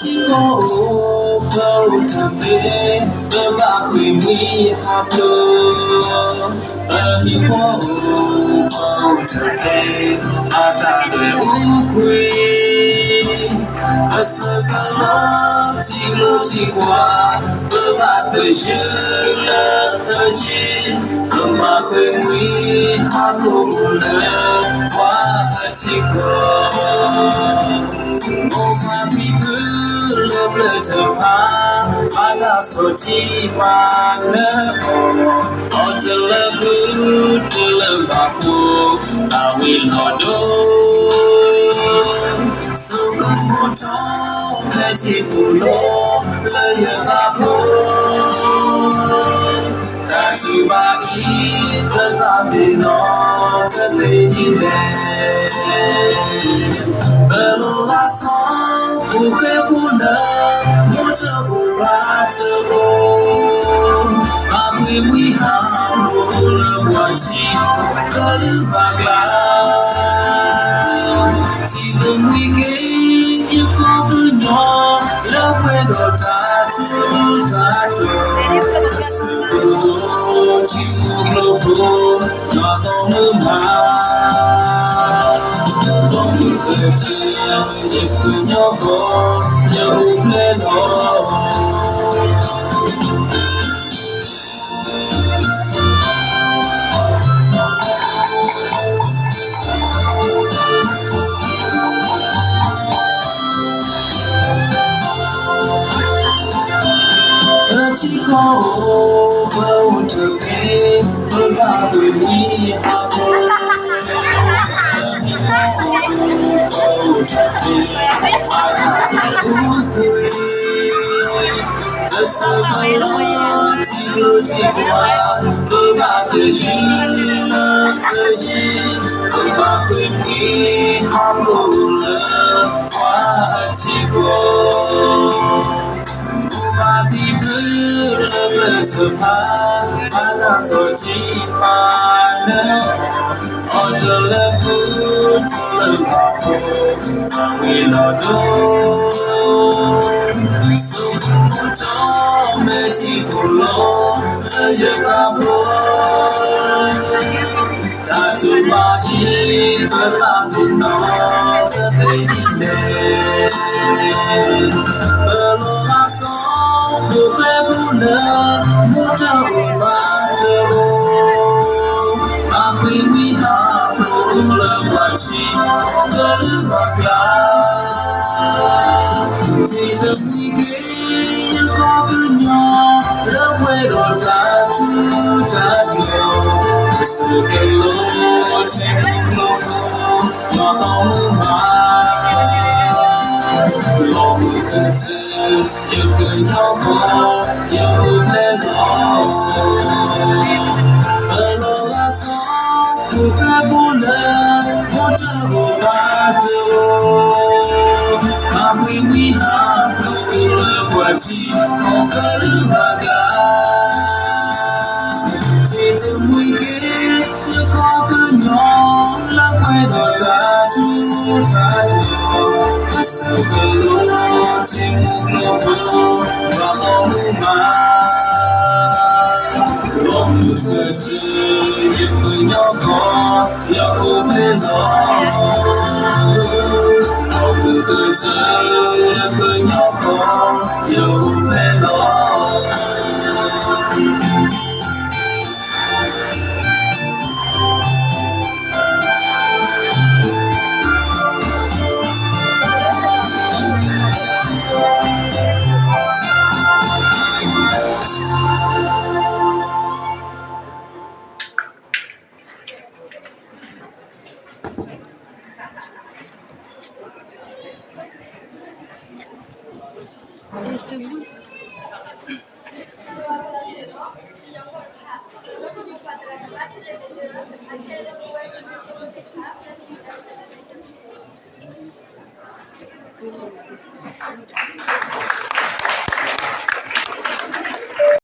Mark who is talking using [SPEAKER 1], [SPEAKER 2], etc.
[SPEAKER 1] chỉ có câu thật tế cơ bạc quỷ mi hạt lơ hi có câu thật tế ta đời u quê sơ ca lót chỉ lô chỉ qua cơ bạc đời dư lơ chi cơ bạc quỷ mi hạt lô lơ qua chỉ có Ada soji mana Otela kutela baku Awil hodo Suka moto Meti pulo Laya kapo Tatu bagi Tetapi no Tetapi le Belola song Buke pula we have roll watching the bagla Tim we gave you go no love with the tattoo Timu not on the map Long you could tell you could not go you play chỉ có câu thực tế với ba người mi hà câu thực tế út người sơ câu chỉ lưu chỉ qua với ba người với ba người mi hà câu lơ qua chỉ có Ada soji mana Otela kutela baku Awilodo Sumuto meti pulo Laya kapo Tatu bagi Tetapi no Tetapi le Belola song Buke pula
[SPEAKER 2] Este